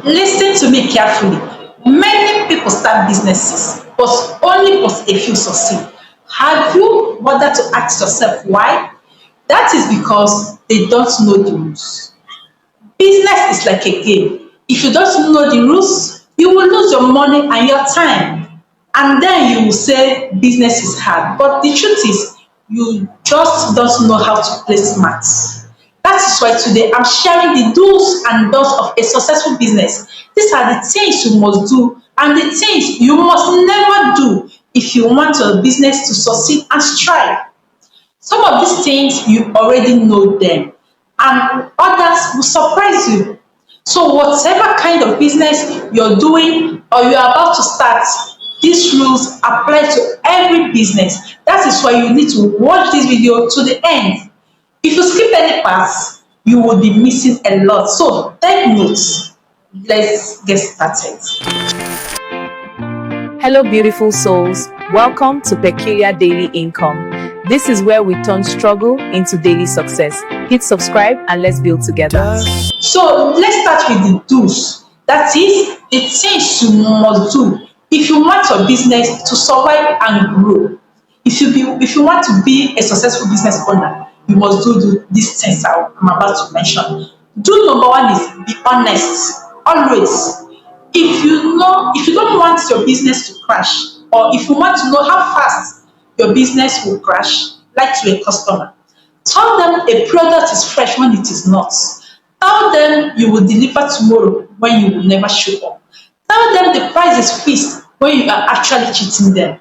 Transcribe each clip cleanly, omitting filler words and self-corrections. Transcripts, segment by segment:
Listen to me carefully. Many people start businesses, but only but a few succeed. Have you bothered to ask yourself why? That is because they don't know the rules. Business is like a game. If you don't know the rules, you will lose your money and your time. And then you will say business is hard. But the truth is, you just don't know how to play smart. That is why today I'm sharing the do's and don'ts of a successful business. These are the things you must do and the things you must never do if you want your business to succeed and strive. Some of these things you already know them, and others will surprise you. So whatever kind of business you're doing or you're about to start, these rules apply to every business. That is why you need to watch this video to the end. If you skip any parts, you will be missing a lot. So take notes. Let's get started. Hello, beautiful souls. Welcome to Peculiar Daily Income. This is where we turn struggle into daily success. Hit subscribe and let's build together. So let's start with the do's. That is the things you must do if you want your business to survive and grow. If you want to be a successful business owner, you must do these things I'm about to mention. Do number one is be honest. Always. If you don't want your business to crash, or if you want to know how fast your business will crash, like to a customer, tell them a product is fresh when it is not. Tell them you will deliver tomorrow when you will never show up. Tell them the price is fixed when you are actually cheating them.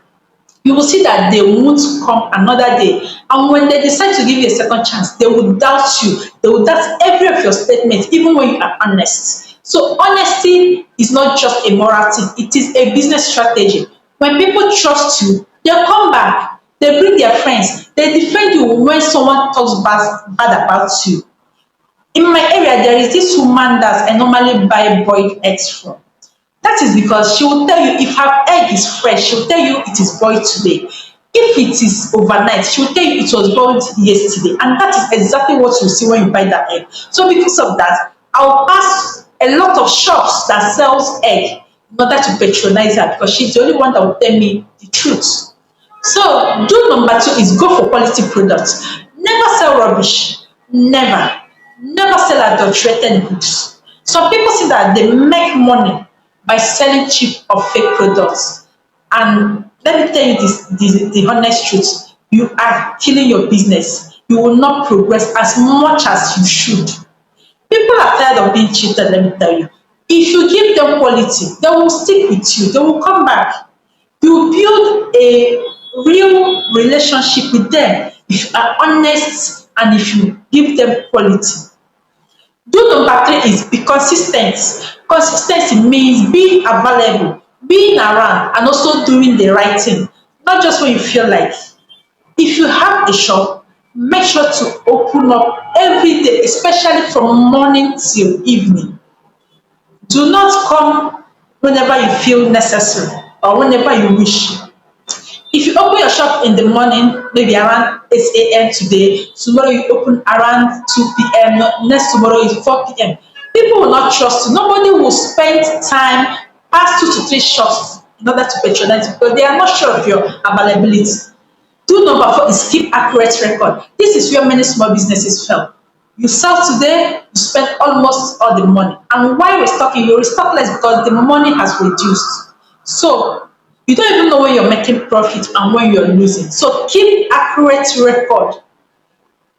You will see that they won't come another day. And when they decide to give you a second chance, they will doubt you. They will doubt every of your statements, even when you are honest. So honesty is not just a moral thing, it is a business strategy. When people trust you, they'll come back, they bring their friends, they defend you when someone talks bad about you. In my area, there is this woman that I normally buy boiled eggs from. That is because she will tell you if her egg is fresh, she will tell you it is boiled today. If it is overnight, she will tell you it was boiled yesterday. And that is exactly what you see when you buy that egg. So because of that, I'll pass a lot of shops that sells egg in order to patronize her because she's the only one that will tell me the truth. So do number two is go for quality products. Never sell rubbish. Never. Never sell adulterated goods. Some people see that they make money by selling cheap or fake products. And let me tell you the honest truth. You are killing your business. You will not progress as much as you should. People are tired of being cheated, let me tell you. If you give them quality, they will stick with you. They will come back. You build a real relationship with them if you are honest and if you give them quality. Do number three is be consistent. Consistency means being available, being around, and also doing the right thing, not just when you feel like. If you have a shop, make sure to open up every day, especially from morning till evening. Do not come whenever you feel necessary or whenever you wish. If you open your shop in the morning, maybe around 8 a.m. today, tomorrow you open around 2 p.m., next tomorrow is 4 p.m. People will not trust you. Nobody will spend time past 2 to 3 shops in order to patronize you because they are not sure of your availability. Do number four is keep accurate record. This is where many small businesses fail. You sell today, you spend almost all the money. And while restocking, you restock less because the money has reduced. So you don't even know when you're making profit and when you're losing. So keep accurate record.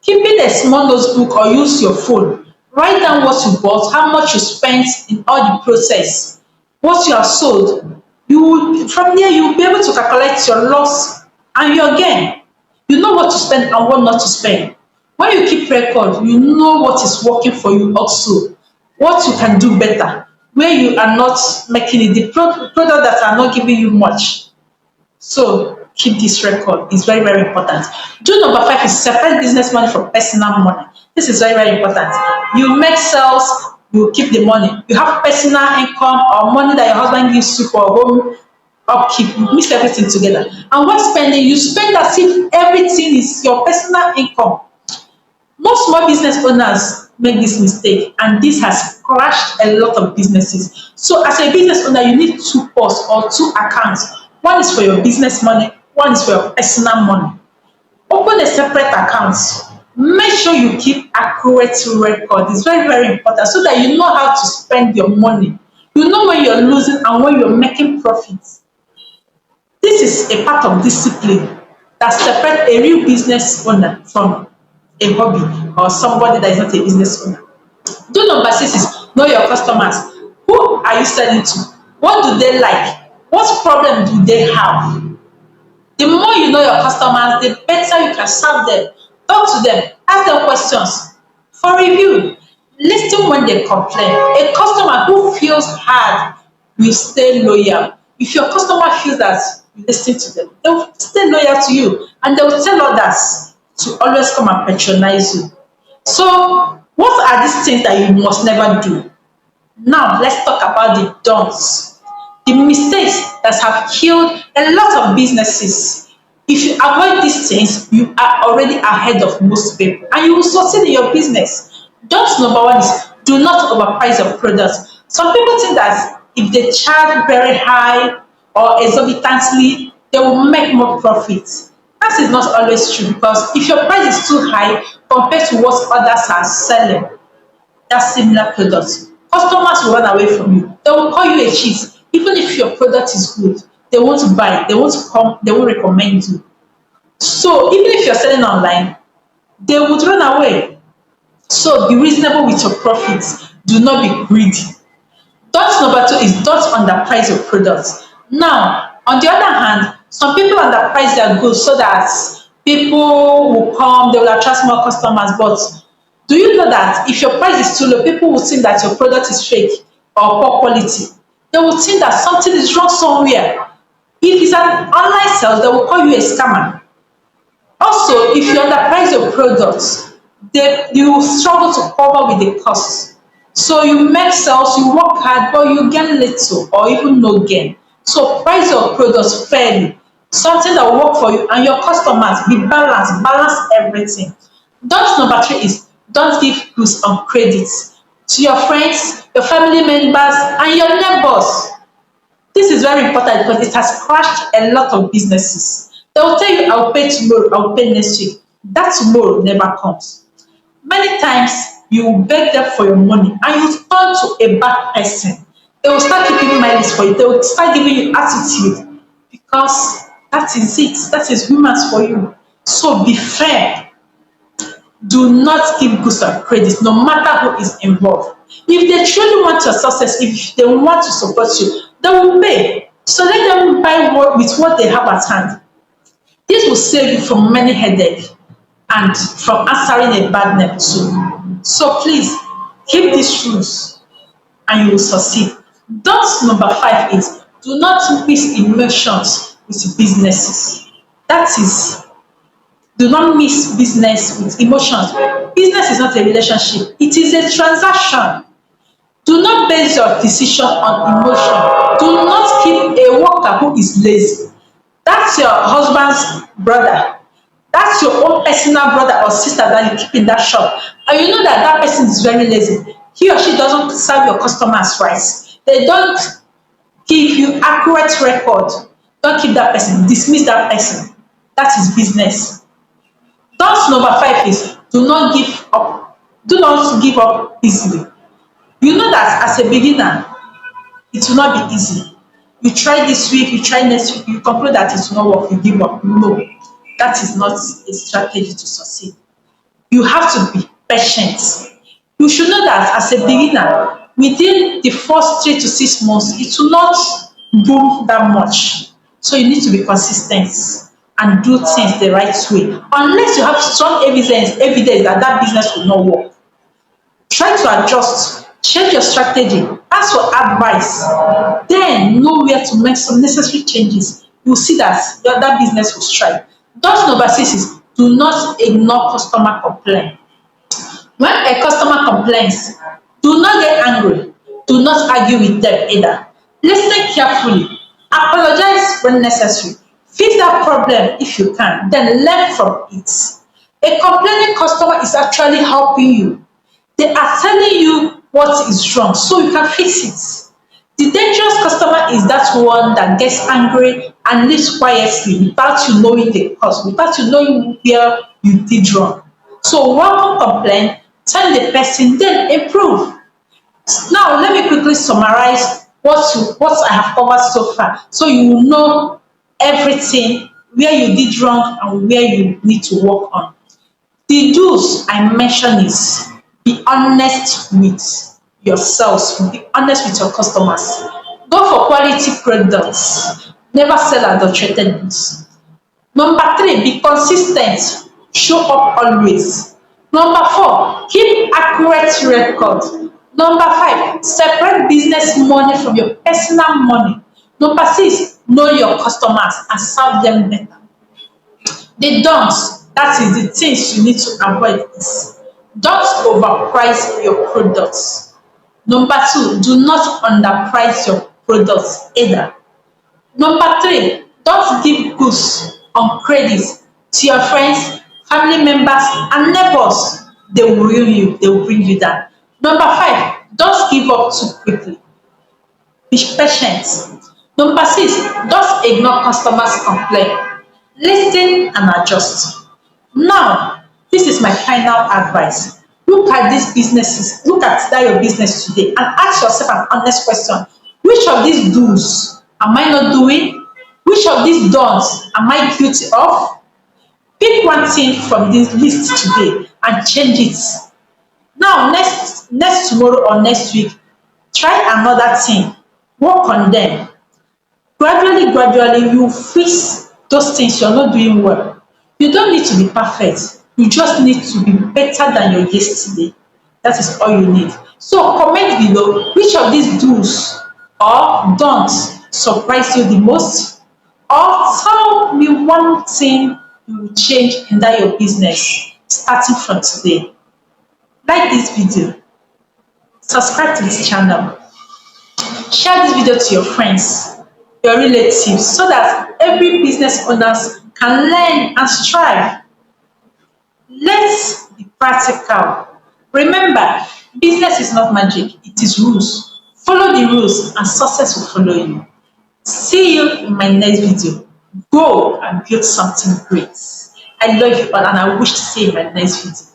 Keep it a small notebook or use your phone. Write down what you bought, how much you spent in all the process, what you have sold. From there you will be able to calculate your loss and your gain. You know what to spend and what not to spend. When you keep record, you know what is working for you also, what you can do better, where you are not making it, the product that are not giving you much. So keep this record. It's very, very important. Do number five is separate business money from personal money. This is very, very important. You make sales, you keep the money. You have personal income or money that your husband gives you for home upkeep. You mix everything together. And when spending, you spend as if everything is your personal income. Most small business owners make this mistake, and this has crashed a lot of businesses. So as a business owner, you need two purse or two accounts. One is for your business money, one is for your personal money. Open a separate account. Make sure you keep accurate record. It's very, very important so that you know how to spend your money. You know when you're losing and when you're making profits. This is a part of discipline that separates a real business owner from a hobby or somebody that is not a business owner. Do number six is know your customers. Who are you selling to? What do they like? What problem do they have? The more you know your customers, the better you can serve them. Talk to them, ask them questions for review. Listen when they complain. A customer who feels hard will stay loyal. If your customer feels that you listen to them, they will stay loyal to you and they will tell others to always come and patronize you. So, what are these things that you must never do? Now, let's talk about the don'ts, the mistakes that have killed a lot of businesses. If you avoid these things, you are already ahead of most people and you will succeed in your business. Don't number one is do not overprice your products. Some people think that if they charge very high or exorbitantly, they will make more profit. That is not always true because if your price is too high compared to what others are selling, that similar product, customers will run away from you. They will call you a cheat. Even if your product is good, they won't buy, they won't come, they won't recommend you. So even if you're selling online, they would run away. So be reasonable with your profits. Do not be greedy. Dot number two is don't underprice your products. Now, on the other hand, some people underprice their goods so that people will come, they will attract more customers. But do you know that if your price is too low, people will think that your product is fake or poor quality? They will think that something is wrong somewhere. If it's an online sales, they will call you a scammer. Also, if you underprice your products, you will struggle to cover with the cost. So you make sales, you work hard, but you gain little or even no gain. So price your products fairly, something that will work for you and your customers. Be balanced, balance everything. Don't number three is don't give goods on credit to your friends, your family members, and your neighbors. This is very important because it has crashed a lot of businesses. They will tell you, I'll pay tomorrow, I'll pay next week. That tomorrow never comes. Many times you will beg them for your money and you turn to a bad person. They will start keeping mileage for you. They will start giving you attitude because that is it. That is humans for you. So be fair. Do not give goods on credit, no matter who is involved. If they truly want your success, if they want to support you, they will pay. So let them buy with what they have at hand. This will save you from many headache and from answering a bad name too. So please keep these rules and you will succeed. Don't number five is do not mix emotions with businesses. That is, do not mix business with emotions. Business is not a relationship, it is a transaction. Do not base your decision on emotion. Do not keep a worker who is lazy. That's your husband's brother. That's your own personal brother or sister that you keep in that shop. And you know that that person is very lazy. He or she doesn't serve your customers right. They don't give you accurate record. Don't keep that person. Dismiss that person. That is business. Thus, number five is do not give up. Do not give up easily. You know that as a beginner, it will not be easy. You try this week, you try next week, you conclude that it will not work, you give up. No, that is not a strategy to succeed. You have to be patient. You should know that as a beginner, within the first 3 to 6 months, it will not boom that much. So you need to be consistent and do things the right way. Unless you have strong evidence that that business will not work. Try to adjust, change your strategy, ask for advice, then know where to make some necessary changes. You'll see that that business will strive. Dot number six is do not ignore customer complaint. When a customer complains, do not get angry. Do not argue with them either. Listen carefully. Apologize when necessary. Fix that problem if you can. Then learn from it. A complaining customer is actually helping you. They are telling you what is wrong so you can fix it. The dangerous customer is that one that gets angry and leaves quietly without you knowing the cause, without you knowing where you did wrong. So welcome complaint, tell the person, then improve. Now let me quickly summarize what I have covered so far so you will know everything where you did wrong and where you need to work on. The do's I mention is be honest with yourselves, be honest with your customers. Go for quality products, never sell adulterated goods. Number three, be consis ten t, show up always. Number four, keep accurate record. Number five, separate business money from your personal money. Number six, know your customers and serve them better. The don'ts, that is the things you need to avoid is don't overprice your products. Number two, do not underprice your products either. Number three, don't give goods on credit to your friends, family members and neighbors. They will ruin you, they will bring you down. Number five, don't give up too quickly. Be patient. Number six, don't ignore customers complaint. Lis ten and adjust. Now, this is my final advice. Look at these businesses, look at that your business today and ask yourself an honest question. Which of these do's am I not doing? Which of these don'ts am I guilty of? Pick one thing from this list today and change it. Now next tomorrow or next week, try another thing, work on them. Gradually you fix those things you're not doing well. You don't need to be perfect, you just need to be better than your yesterday. That is all you need. So comment below which of these do's or don'ts surprise you the most, or tell me one thing you will change in that your business starting from today. Like this video, subscribe to this channel, share this video to your friends, your relatives so that every business owners can learn and strive. Let's be practical. Remember, business is not magic, it is rules. Follow the rules and success will follow you. See you in my next video. Go and build something great. I love you all and I wish to see you in my next video.